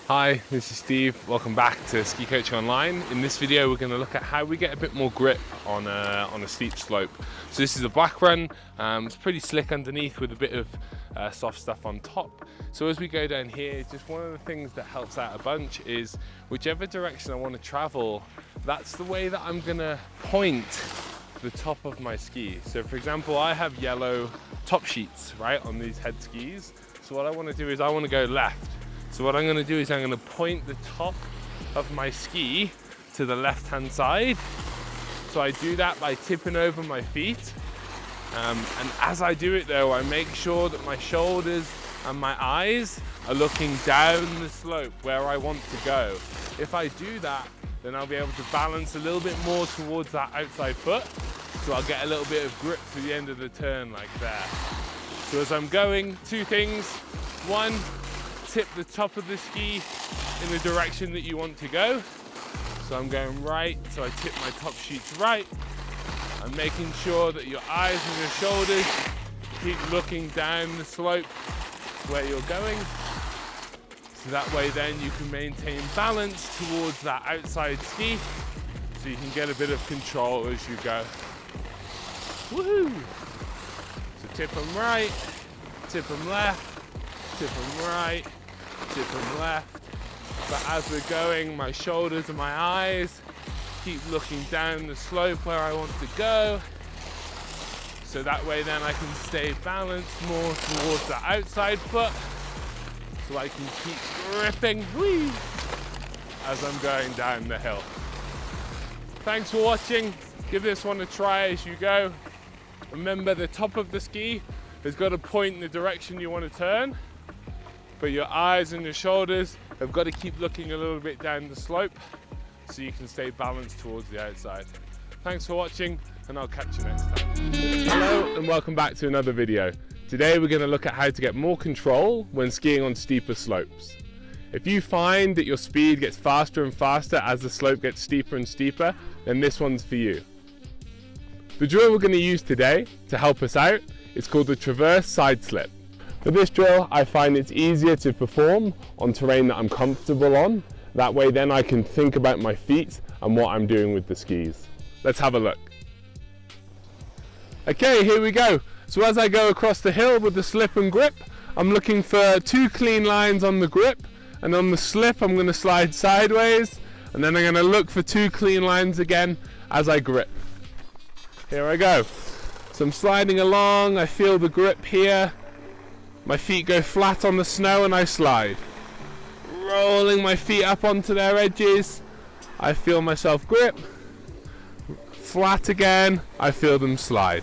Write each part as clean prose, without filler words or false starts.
Hi, this is Steve. Welcome back to Ski Coaching Online. In this video, we're going to look at how we get a bit more grip on a steep slope. So this is a black run. It's pretty slick underneath with a bit of soft stuff on top. So as we go down here, just one of the things that helps out a bunch is whichever direction I want to travel, that's the way that I'm going to point the top of my ski. So for example, I have yellow top sheets, right, on these head skis. So what I want to do is I want to go left. So what I'm going to do is I'm going to point the top of my ski to the left hand side. So I do that by tipping over my feet. And as I do it though, I make sure that my shoulders and my eyes are looking down the slope where I want to go. If I do that, then I'll be able to balance a little bit more towards that outside foot. So I'll get a little bit of grip to the end of the turn like that. So as I'm going, two things. One, tip the top of the ski in the direction that you want to go. So I'm going right, so I tip my top sheets right. I'm making sure that your eyes and your shoulders keep looking down the slope where you're going. So that way then you can maintain balance towards that outside ski so you can get a bit of control as you go. Woohoo! So tip them right, tip them left, tip them right, tip them left. But as we're going, my shoulders and my eyes keep looking down the slope where I want to go. So that way then I can stay balanced more towards the outside foot. So I can keep gripping as I'm going down the hill. Thanks for watching. Give this one a try as you go. Remember, the top of the ski has got to point in the direction you want to turn, but your eyes and your shoulders have got to keep looking a little bit down the slope so you can stay balanced towards the outside. Thanks for watching, and I'll catch you next time. Hello and welcome back to another video. Today we're going to look at how to get more control when skiing on steeper slopes. If you find that your speed gets faster and faster as the slope gets steeper and steeper, then this one's for you. The drill we're going to use today to help us out is called the traverse side slip. For this drill, I find it's easier to perform on terrain that I'm comfortable on. That way then I can think about my feet and what I'm doing with the skis. Let's have a look. Okay, here we go. So as I go across the hill with the slip and grip, I'm looking for two clean lines on the grip, and on the slip I'm going to slide sideways, and then I'm going to look for two clean lines again as I grip. Here I go. So I'm sliding along, I feel the grip here. My feet go flat on the snow and I slide. Rolling my feet up onto their edges, I feel myself grip. Flat again, I feel them slide.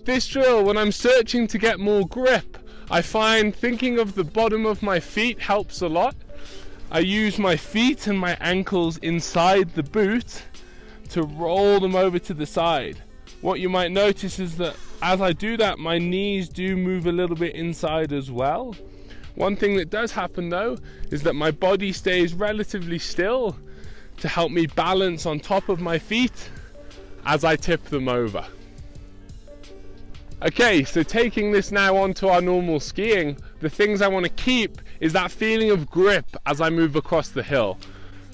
This drill, when I'm searching to get more grip, I find thinking of the bottom of my feet helps a lot. I use my feet and my ankles inside the boot to roll them over to the side. What you might notice is that as I do that, my knees do move a little bit inside as well. One thing that does happen though is that my body stays relatively still to help me balance on top of my feet as I tip them over. Okay, so taking this now onto our normal skiing, the things I want to keep is that feeling of grip as I move across the hill.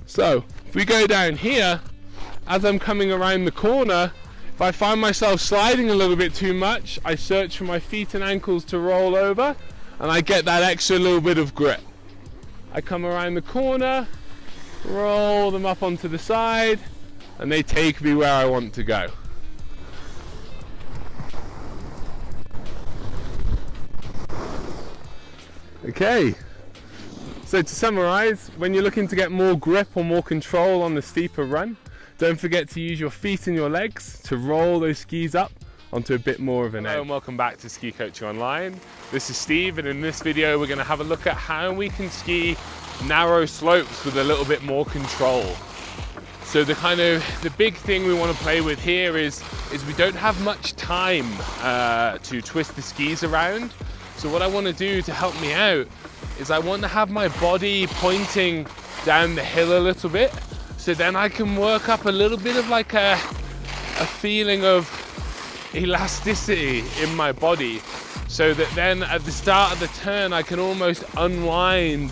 So if we go down here, as I'm coming around the corner, if I find myself sliding a little bit too much, I search for my feet and ankles to roll over, and I get that extra little bit of grip. I come around the corner, roll them up onto the side, and they take me where I want to go. Okay, so to summarize, when you're looking to get more grip or more control on the steeper run, don't forget to use your feet and your legs to roll those skis up onto a bit more of an edge. Hello and welcome back to Ski Coaching Online. This is Steve, and in this video we're going to have a look at how we can ski narrow slopes with a little bit more control. So the big thing we want to play with here is we don't have much time to twist the skis around. So what I want to do to help me out is I want to have my body pointing down the hill a little bit, so then I can work up a little bit of like a feeling of elasticity in my body so that then at the start of the turn I can almost unwind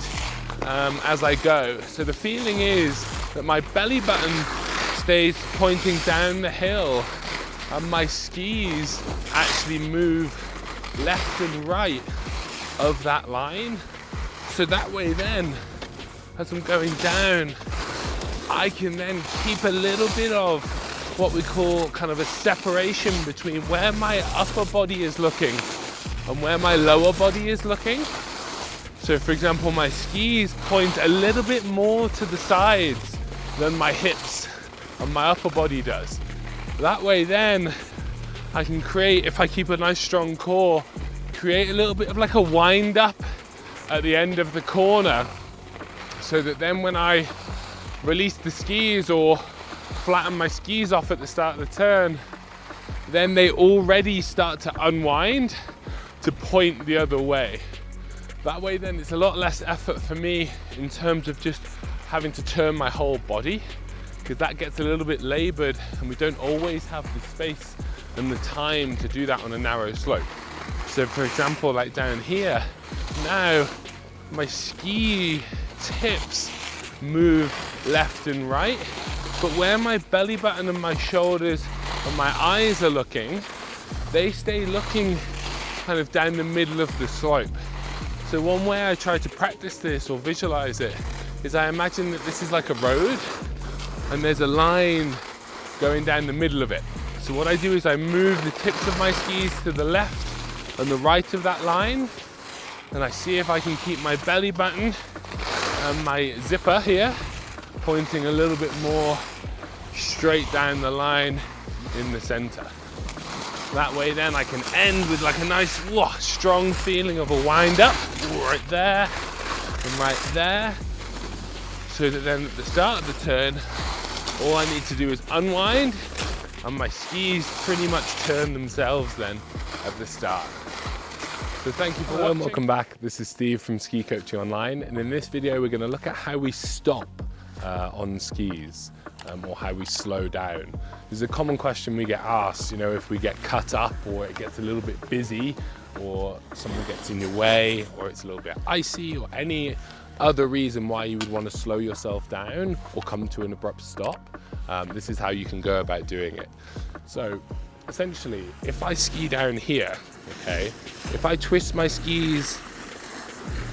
as I go. So the feeling is that my belly button stays pointing down the hill and my skis actually move left and right of that line. So that way then, as I'm going down, I can then keep a little bit of what we call kind of a separation between where my upper body is looking and where my lower body is looking. So for example, my skis point a little bit more to the sides than my hips and my upper body does. That way then I can create, if I keep a nice strong core, create a little bit of like a wind up at the end of the corner, so that then when I release the skis or flatten my skis off at the start of the turn, then they already start to unwind to point the other way. That way then it's a lot less effort for me in terms of just having to turn my whole body, because that gets a little bit labored and we don't always have the space and the time to do that on a narrow slope. So for example, like down here, now my ski tips move left and right, but where my belly button and my shoulders and my eyes are looking, they stay looking kind of down the middle of the slope. So one way I try to practice this or visualize it is I imagine that this is like a road and there's a line going down the middle of it. So what I do is I move the tips of my skis to the left and the right of that line, and I see if I can keep my belly button and my zipper here pointing a little bit more straight down the line in the center. That way then I can end with like a nice strong feeling of a wind up right there and right there, so that then at the start of the turn all I need to do is unwind and my skis pretty much turn themselves then at the start. So thank you for watching. Welcome back. This is Steve from Ski Coaching Online, and in this video we're going to look at how we stop on skis, or how we slow down. This is a common question we get asked, you know, if we get cut up or it gets a little bit busy or someone gets in your way or it's a little bit icy or any other reason why you would want to slow yourself down or come to an abrupt stop. This is how you can go about doing it. So essentially, if I ski down here, okay, if I twist my skis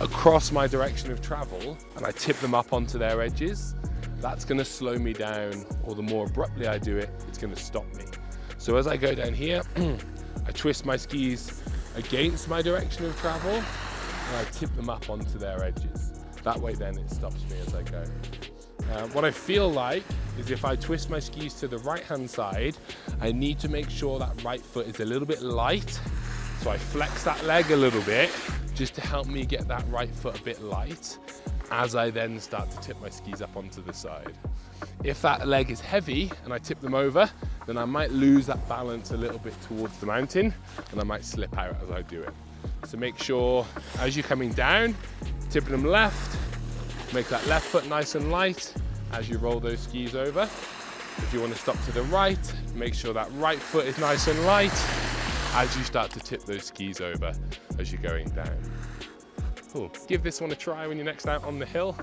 across my direction of travel and I tip them up onto their edges, that's going to slow me down, or the more abruptly I do it, it's going to stop me. So as I go down here, I twist my skis against my direction of travel and I tip them up onto their edges. That way then it stops me as I go. What I feel like is if I twist my skis to the right hand side, I need to make sure that right foot is a little bit light. So I flex that leg a little bit just to help me get that right foot a bit light as I then start to tip my skis up onto the side. If that leg is heavy and I tip them over, then I might lose that balance a little bit towards the mountain and I might slip out as I do it. So make sure as you're coming down, tipping them left, make that left foot nice and light as you roll those skis over. If you want to stop to the right, make sure that right foot is nice and light as you start to tip those skis over as you're going down. Cool. Give this one a try when you're next out on the hill,